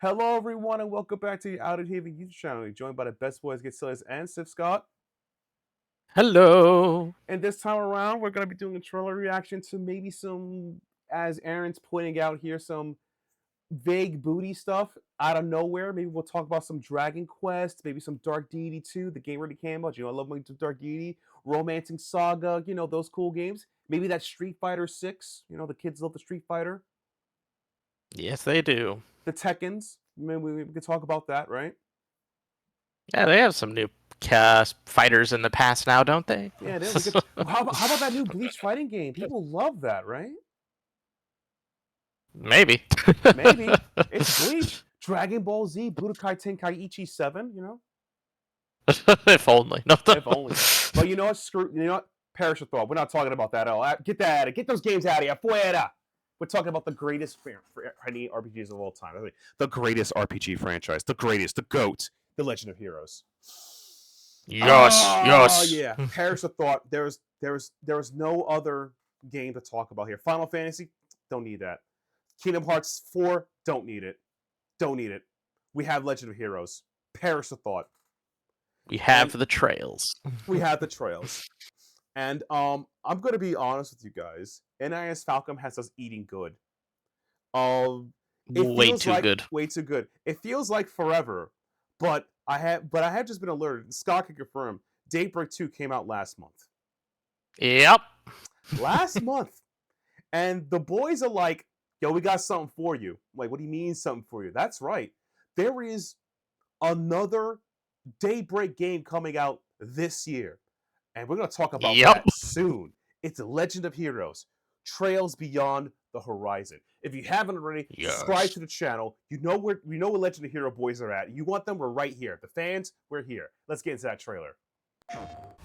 Hello, everyone, and welcome back to the Outerhaven YouTube channel. You're joined by the best boys, Getselious and Sithscott. Hello. And this time around, we're going to be doing a trailer reaction to maybe some, as Aaron's pointing out here, some vague booty stuff out of nowhere. Maybe we'll talk about some Dragon Quest, maybe some Dark Deity 2. The game already came out. I love my Dark Deity, Romancing Saga, those cool games. Maybe that Street Fighter 6. The kids love the Street Fighter. Yes, they do. The Tekkens. Maybe we could talk about that, right? Yeah, they have some new fighters in the past now, don't they? Yeah, we could, how about that new Bleach fighting game? People love that, right? Maybe. Maybe. It's Bleach. Dragon Ball Z, Budokai Tenkaichi 7, If only. No, If only. But you know what? Perish the thought. We're not talking about that at all. Get that out of Get those games out of here. Fuera. We're talking about the greatest RPGs of all time. I mean, the greatest RPG franchise. The greatest. The GOAT. The Legend of Heroes. Yes. Yeah. Perish the thought. There's no other game to talk about here. Final Fantasy, don't need that. Kingdom Hearts 4, don't need it. Don't need it. We have Legend of Heroes. Perish the thought. We have the trails. We have the trails. And I'm gonna be honest with you guys. NIS Falcom has us eating good. Way too good. Way too good. It feels like forever, but I have just been alerted. Scott can confirm. Daybreak 2 came out last month. Yep. Last month. And the boys are like, yo, we got something for you. I'm like, what do you mean something for you? That's right. There is another Daybreak game coming out this year. And we're going to talk about that soon. It's Legend of Heroes. Trails Beyond the Horizon. If you haven't already, subscribe to the channel. You know where Legend of Hero boys are at. You want them, we're right here. The fans, we're here. Let's get into that trailer.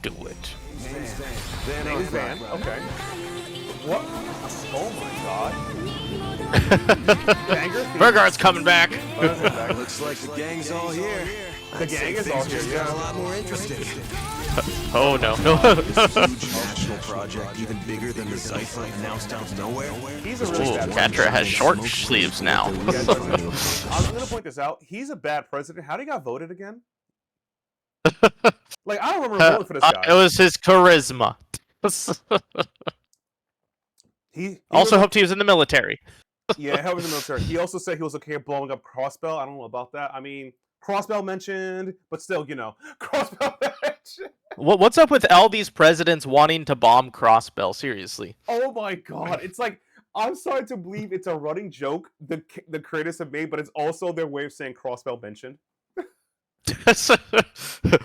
Do it. Name is Van. Okay. What? Oh my god. Burghart's coming back. Looks like the gang's all here. The gang is all here. Got a lot more interested. Oh no. This huge national project, even bigger than the Zypher, announced out of nowhere. He's a really bad Catra has short sleeves now. I'm gonna point this out. He's a bad president. How did he got voted again? Like, I don't remember voting for this guy. It was his charisma. He also hoped he was in the military. Yeah, he was in the military. He also said he was okay blowing up Crossbell. I don't know about that. I mean, Crossbell mentioned, but still, Crossbell mentioned. What's up with all these presidents wanting to bomb Crossbell? Seriously. Oh my god. It's like, I'm starting to believe it's a running joke the creators have made, but it's also their way of saying Crossbell mentioned.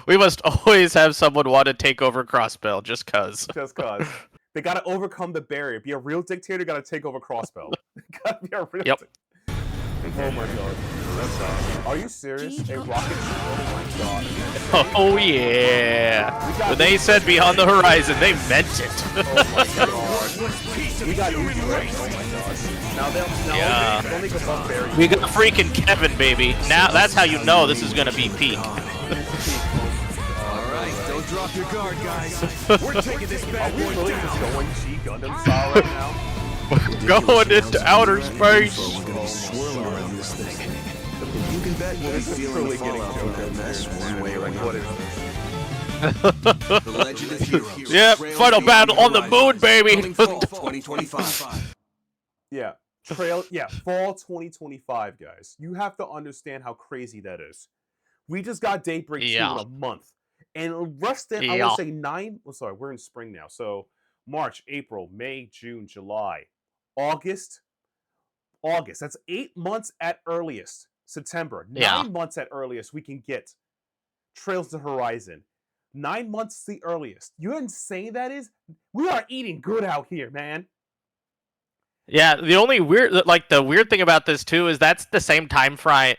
We must always have someone want to take over Crossbell, just cause. Just cause. They gotta overcome the barrier. Be a real dictator, gotta take over Crossbell. Gotta be a real dictator. Oh my god. Are you serious? A rocket ship? Oh my god. Oh yeah. When they said Beyond the Horizon, they meant it. Oh my god. We got Easy Ray. Oh my god. Now they'll make a bump barrier. We got freaking Kevin, baby. Now that's how you know this is gonna be peak. Alright, don't drop your guard, guys. We're taking this bad boy really down. just going G Gundam style right now? Going into outer space. We're gonna be swirling around this thing. You can bet we'll be feeling the fallout from that mess one way or another. The Legend of Heroes. Yep, final battle on the moon, baby. Fall 2025. Yeah. Fall 2025, guys. You have to understand how crazy that is. We just got Daybreak 2 in a month. And less than, I would say we're in spring now. So March, April, May, June, July, August. That's 8 months at earliest. September. 9 months at earliest we can get Trails to Horizon. 9 months the earliest. You know how insane that is? We are eating good out here, man. Yeah, the only the weird thing about this too is that's the same time frame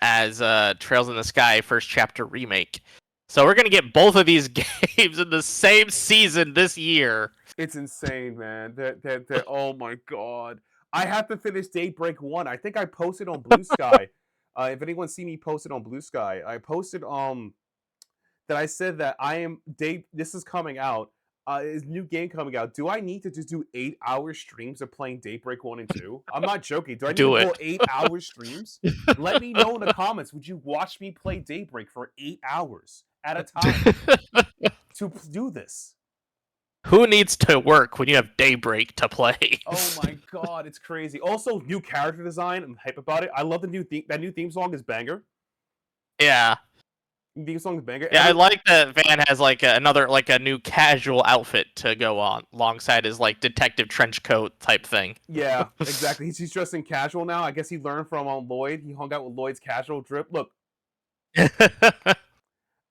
as Trails in the Sky First Chapter Remake. So we're gonna get both of these games in the same season this year. It's insane, man. They're oh my god. I have to finish Daybreak 1. I think I posted on Blue Sky. If anyone see me posted on Blue Sky, I posted that I said that this is coming out. is new game coming out. Do I need to just do 8-hour streams of playing Daybreak 1 and 2? I'm not joking. Do I need Do to it. pull 8-hour streams? Let me know in the comments. Would you watch me play Daybreak for 8 hours at a time to do this? Who needs to work when you have Daybreak to play? Oh my god, it's crazy. Also, new character design. I'm hype about it. I love the new that new theme song is banger. Yeah. Theme song is banger. Yeah, I like that Van has like a new casual outfit to go on alongside his like detective trench coat type thing. Yeah, exactly. He's dressing casual now. I guess he learned from Lloyd. He hung out with Lloyd's casual drip. Look,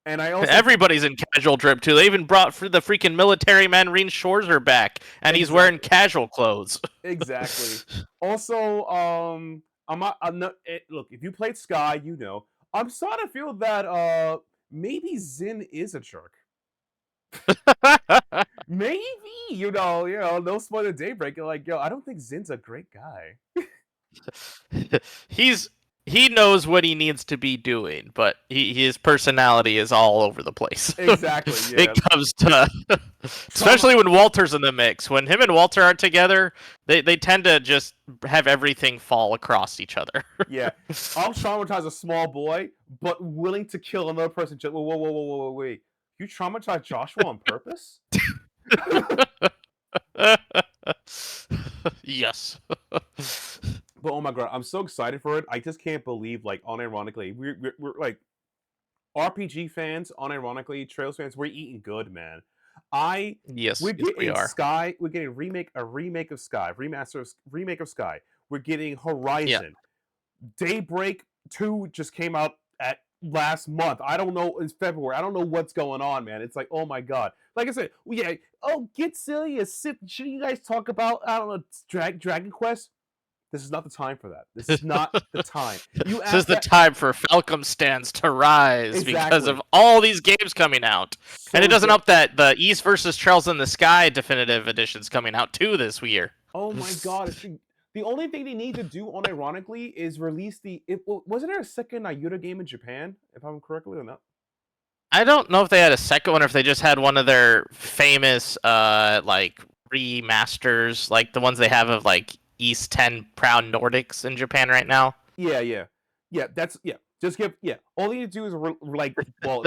and I also everybody's in casual drip too. They even brought for the freaking military man Reen Shorzer back, and he's wearing casual clothes. Exactly. Also, I'm not. Look, if you played Sky, you know. I'm starting to feel that maybe Zin is a jerk. Maybe, no spoiler Daybreak. You're like, yo, I don't think Zin's a great guy. He knows what he needs to be doing, but his personality is all over the place. Exactly. Yeah. It comes to, especially when Walter's in the mix. When him and Walter are together, they tend to just have everything fall across each other. Yeah. I'll traumatize a small boy, but willing to kill another person. Whoa, wait. You traumatized Joshua on purpose? Yes. But oh my god, I'm so excited for it. I just can't believe, like, unironically, we're like RPG fans, unironically, Trails fans, we're eating good, man. Yes, we're getting we are. Sky. We're getting a remake of Sky, remake of Sky. We're getting Horizon. Daybreak 2 just came out at last month. I don't know, it's February. I don't know what's going on, man. It's like, oh my god. Like I said, Getselious Sithscott. Should you guys talk about, I don't know, Dragon Quest? This is not the time for that. This is not the time. This is the time for Falcom stands to rise because of all these games coming out. So and it doesn't help that the East versus Trails in the Sky definitive edition's coming out too this year. Oh my god. The only thing they need to do, unironically, is release wasn't there a second Ayuda game in Japan, if I'm correctly or not? I don't know if they had a second one or if they just had one of their famous like remasters, like the ones they have of like East 10 Proud Nordics in Japan right now. Yeah. Just give. All you need to do is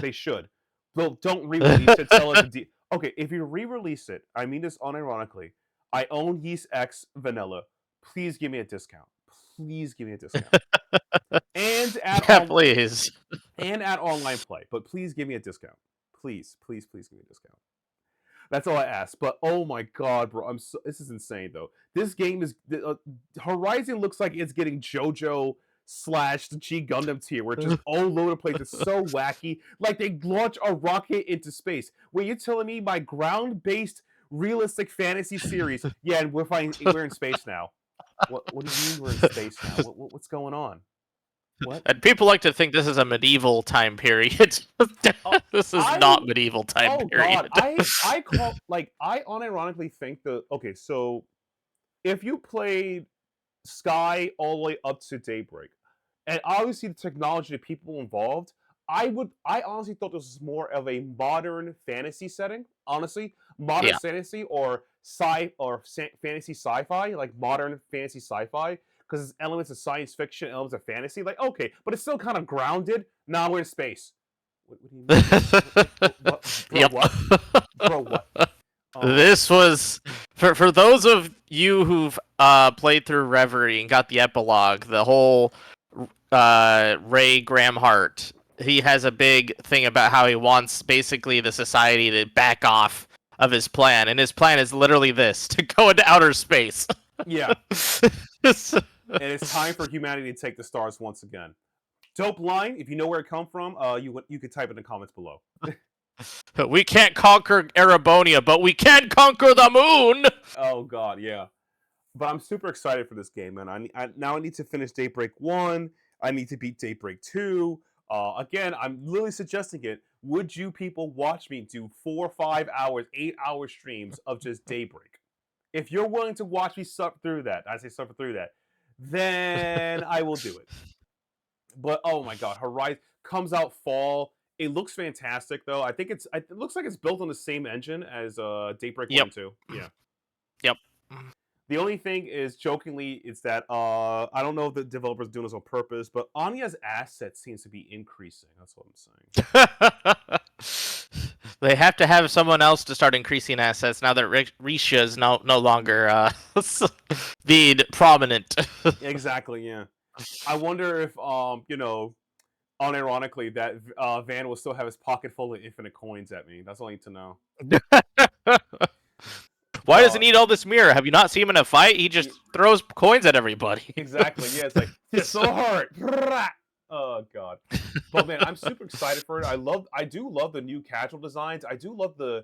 they should. Well, don't re-release it. Sell it. Okay, if you re-release it, I mean this unironically. I own Yeast X Vanilla. Please give me a discount. Please give me a discount. And add please. And add online play, but please give me a discount. Please give me a discount. That's all I ask. But oh my god, bro, this is insane though. This game is Horizon looks like it's getting JoJo / the G Gundam tier, where it's just all over the place. It's so wacky. Like they launch a rocket into space. Wait, you're telling me my ground-based realistic fantasy series? Yeah, and we're in space now. What do you mean we're in space now? What's going on? What? And people like to think this is a medieval time period. This is not medieval time period. God. I unironically think so if you played Sky all the way up to Daybreak, and obviously the technology, the people involved, I honestly thought this was more of a modern fantasy setting. Honestly, modern fantasy or fantasy sci-fi, like modern fantasy sci-fi. Because there's elements of science fiction, elements of fantasy. Like, okay, but it's still kind of grounded. Now we're in space. What do you mean? What? Bro, what? This was... For those of you who've played through Reverie and got the epilogue, the whole Ray Graham Hart, he has a big thing about how he wants basically the society to back off of his plan. And his plan is literally this, to go into outer space. Yeah. And it's time for humanity to take the stars once again. Dope line. If you know where it come from, you could type in the comments below. We can't conquer Erebonia, but we can conquer the moon! Oh god, yeah. But I'm super excited for this game, man. I need to finish Daybreak 1. I need to beat Daybreak 2. Again, I'm literally suggesting it. Would you people watch me do 4, 5 hours, 8-hour streams of just Daybreak? If you're willing to watch me suffer through that, then I will do it. But oh my god, Horizon comes out fall. It looks fantastic, though. I think it looks like it's built on the same engine as Daybreak 1 Yep. and 2. Yeah. Yep. The only thing is, jokingly, is that I don't know if the developers doing this on purpose, but Anya's asset seems to be increasing. That's what I'm saying. They have to have someone else to start increasing assets now that Risha is no longer being prominent. Exactly. Yeah. I wonder if unironically, that Van will still have his pocket full of infinite coins at me. That's all I need to know. Why does he need all this mirror? Have you not seen him in a fight? He just throws coins at everybody. Exactly. Yeah, it's like, it's so hard. Oh god. But man, I'm super excited for it. I do love the new casual designs. I do love the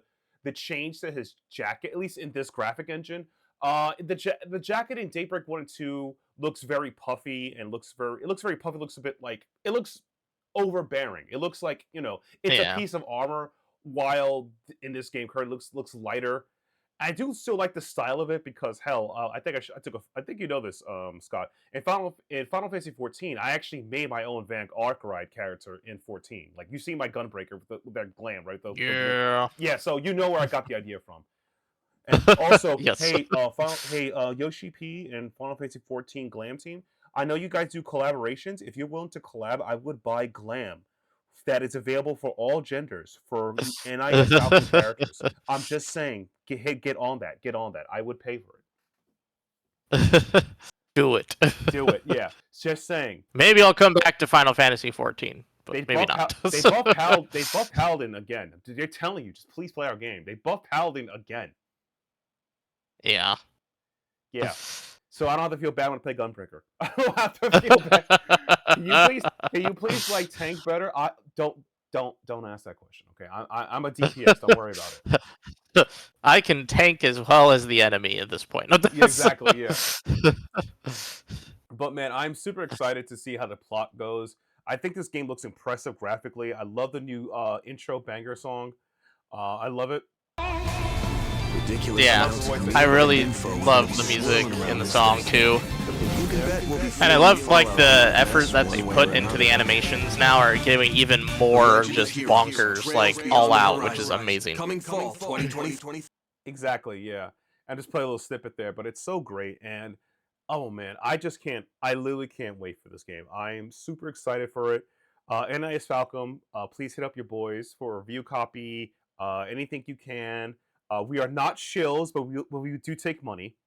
change to his jacket, at least in this graphic engine. The jacket in Daybreak 1 and 2 looks very puffy and looks very puffy, looks a bit like, it looks overbearing. It looks like, it's a piece of armor, while in this game currently looks lighter. I do still like the style of it because hell, I think you know this, Scott. In Final Fantasy 14, I actually made my own Vank Arkwright character in 14. Like, you see my Gunbreaker with that glam, right? Yeah. So you know where I got the idea from. And also, yes. hey, Yoshi P and Final Fantasy 14 Glam Team. I know you guys do collaborations. If you're willing to collab, I would buy Glam. That is available for all genders for NIS Falcon characters. I'm just saying, get on that. Get on that. I would pay for it. Do it. Do it. Yeah. Just saying. Maybe I'll come back to Final Fantasy 14, but maybe not. They buffed Paladin again. They're telling you, just please play our game. They buffed Paladin again. Yeah. Yeah. So I don't have to feel bad when I play Gunbreaker. I don't have to feel bad. Can you please like tank better? Don't ask that question. Okay, I'm a DPS. Don't worry about it. I can tank as well as the enemy at this point. Yeah, exactly. Yeah. But man, I'm super excited to see how the plot goes. I think this game looks impressive graphically. I love the new intro banger song. I love it. Ridiculous. Yeah, I really love the music in the song too, and I love like the effort that they put into the animations now are giving even more just bonkers, like all out, which is amazing. Coming fall 2020. Exactly, yeah. I just play a little snippet there, but it's so great, and oh man, I literally can't wait for this game. I am super excited for it. NIS Falcon, please hit up your boys for a review copy, anything you can. We are not shills, but we do take money.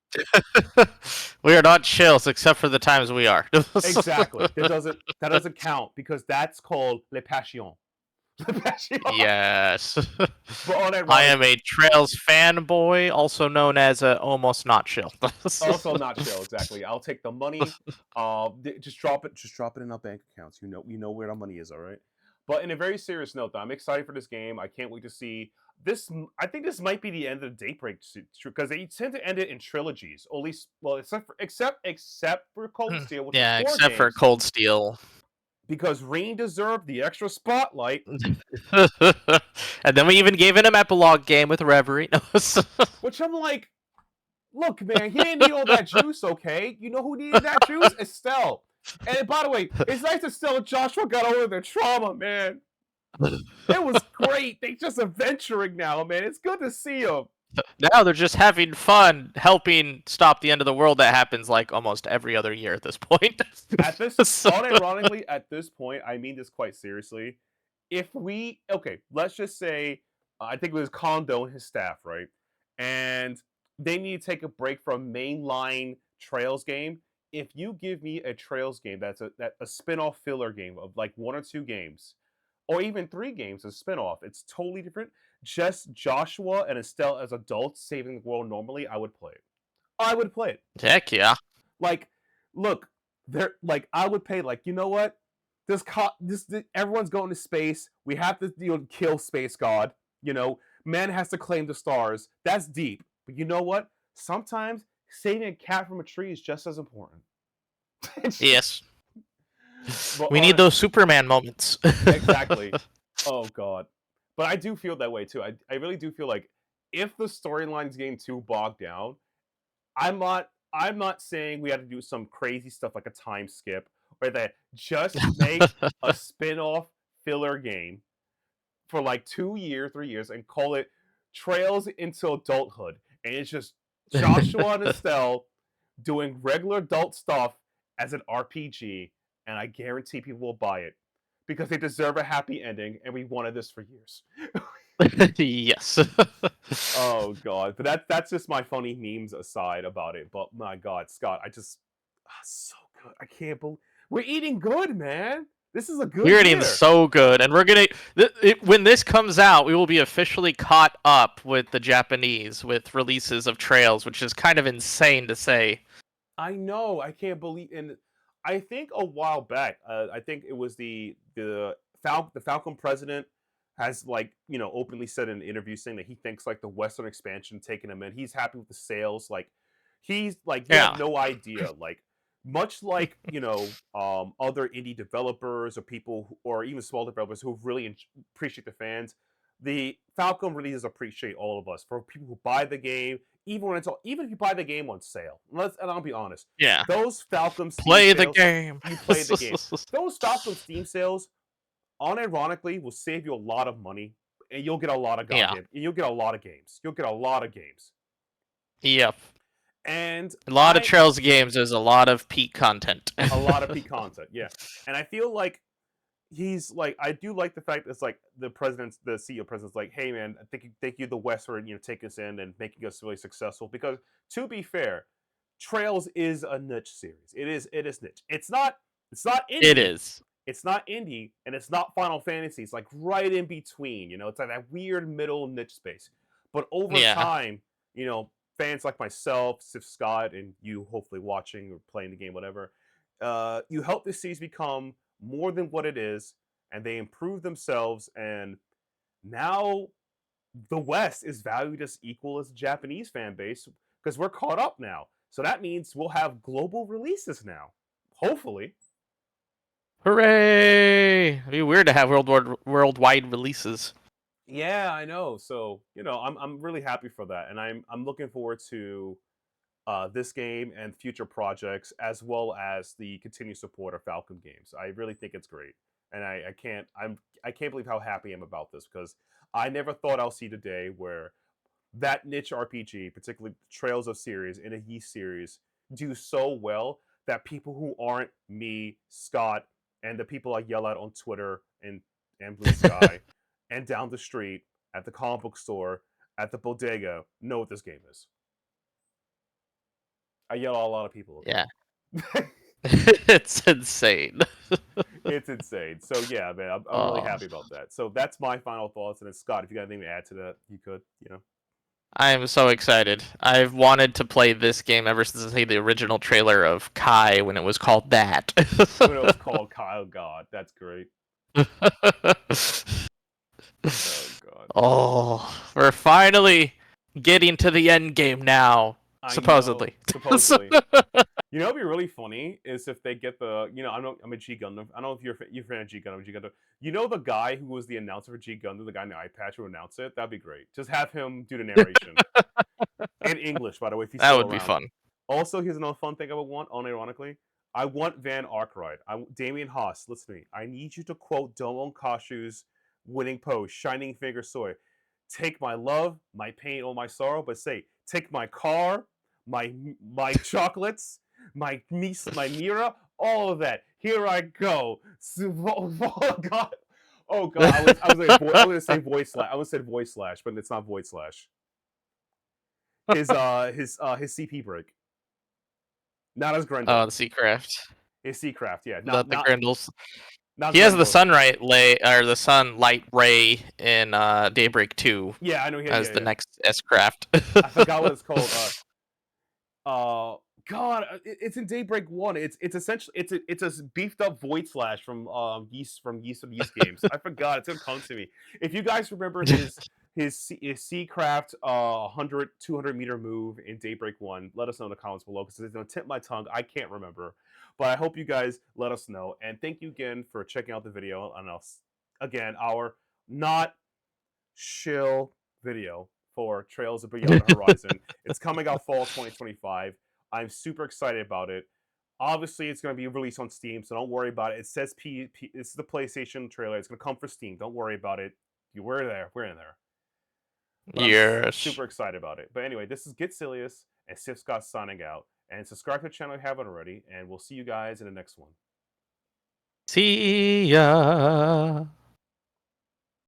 We are not shills, except for the times we are. Exactly. That doesn't count because that's called le passion. Yes. I am a Trails fanboy, also known as almost not chill. Also not chill, exactly. I'll take the money. Just drop it in our bank accounts. We know where our money is, all right? But in a very serious note, though, I'm excited for this game. I can't wait to see this. I think this might be the end of the Daybreak because they tend to end it in trilogies. At least, well, except for Cold Steel. Which yeah, is 4 except games, for Cold Steel. Because Rain deserved the extra spotlight. And then we even gave it an epilogue game with Reverie. Which I'm like, look, man, he didn't need all that juice, okay? You know who needed that juice? Estelle. And by the way, it's nice that Estelle and Joshua got over their trauma, man. It was great. They just adventuring now, man. It's good to see them. Now they're just having fun helping stop the end of the world that happens like almost every other year at this point. Unironically, at this point, I mean this quite seriously. Let's just say, I think it was Kondo and his staff, right? And they need to take a break from mainline Trails game. If you give me a Trails game that's a spin-off filler game of like 1 or 2 games, or even 3 games, a spin-off, it's totally different. Just Joshua and Estelle as adults saving the world normally, I would play it. I would play it. Heck yeah. Like, look, they're like, I would pay, like, you know what? Everyone's going to space. We have to kill Space God. Man has to claim the stars. That's deep. But you know what? Sometimes saving a cat from a tree is just as important. Yes. We need those Superman moments. Exactly. Oh god. But I do feel that way too. I really do feel like if the storyline's getting too bogged down, I'm not saying we have to do some crazy stuff like a time skip or that just make a spin-off filler game for like 2 years, 3 years, and call it Trails into Adulthood. And it's just Joshua and Estelle doing regular adult stuff as an RPG, and I guarantee people will buy it because they deserve a happy ending, and we wanted this for years. Yes. Oh god, but that's just my funny memes aside about it. But my god, Scott, so good. I can't believe we're eating good, man. This is a good We're year. eating so good, and we're gonna. When this comes out, we will be officially caught up with the Japanese with releases of Trails, which is kind of insane to say. I know. I can't believe. And I think a while back, I think it was the Falcon president has openly said in an interview saying that he thinks like the Western expansion taking him in. He's happy with the sales. Like he's like you have no idea. Like much like other indie developers or people or even small developers who really appreciate the fans. The Falcon really does appreciate all of us for people who buy the game, even if you buy the game on sale. And I'll be honest. Yeah. Those Falcon Steam play sales, the game. You play the game. Those Falcon Steam sales, unironically, will save you a lot of money, and you'll get a lot of and you'll get a lot of games. You'll get a lot of games. Yep. And a lot of Trails games. There's a lot of peak content. A lot of peak content. Yeah. And I feel like he's like, I do like the fact that it's like the CEO president's like, hey man, thank you the West for taking us in and making us really successful. Because to be fair, Trails is a niche series. It is niche. It's not indie. It is. It's not indie, and it's not Final Fantasy. It's like right in between. It's like that weird middle niche space. But over time, fans like myself, Sithscott, and you hopefully watching or playing the game, whatever, you help this series become more than what it is, and they improve themselves, and now the West is valued as equal as the Japanese fan base because we're caught up now. So that means we'll have global releases now, hopefully. Hooray! It'd be weird to have worldwide releases. Yeah, I know. So I'm really happy for that, and I'm looking forward to this game and future projects, as well as the continued support of Falcon games. I really think it's great, and I can't believe how happy I am about this because I never thought I'll see the day where that niche RPG, particularly Trails of series and a Yeast series, do so well that people who aren't me, Scott, and the people I yell at on Twitter and Blue Sky and down the street at the comic book store at the bodega know what this game is. I yell at a lot of people. Yeah. It's insane. It's insane. So yeah, man, I'm really happy about that. So that's my final thoughts. And then Scott, if you got anything to add to that, you could, I am so excited. I've wanted to play this game ever since I saw the original trailer of Kai when it was called that. When it was called Kai, oh god, that's great. Oh god. Oh, we're finally getting to the end game now. Supposedly. Supposedly. What'd be really funny is if they get the, I'm a G Gundam. I don't know if you're a fan of G Gundam. The guy who was the announcer for G Gundam, the guy in the eye patch who announced it, that'd be great. Just have him do the narration. In English, by the way, if he's that still would around. Be fun. Also, here's another fun thing I would want, unironically. I want Van Arkwright. Damien Haas, listen to me. I need you to quote Domon Kashu's winning pose, Shining Finger Sword. Take my love, my pain, or my sorrow, but say, take my car, my chocolates, my Mira, all of that. Here I go. Oh god. Oh god. I was gonna say voice slash. I would say voice slash, but it's not voice slash. His CP break. Not as Grendel. Oh, the Seacraft. His Seacraft, yeah. Not the Grendels. Not he has Grendel. the sunlight ray in Daybreak 2. Yeah, I know. As the next S-Craft. I forgot what it's called. God, it's in Daybreak 1. It's essentially it's a beefed up Void Slash from Yeast games. I forgot. It's gonna come to me. If you guys remember his Seacraft 200 meter move in Daybreak 1, let us know in the comments below because it's gonna tip my tongue. I can't remember, but I hope you guys let us know. And thank you again for checking out the video on us. Again, our not shill video for Trails of Beyond the Horizon. It's coming out fall 2025. I'm super excited about it. Obviously, it's going to be released on Steam, so don't worry about it. It says it's the PlayStation trailer. It's going to come for Steam. Don't worry about it. we're there. We're in there. But I'm super excited about it. But anyway, this is Getselious and Sithscott signing out. And subscribe to the channel if you haven't already. And we'll see you guys in the next one. See ya.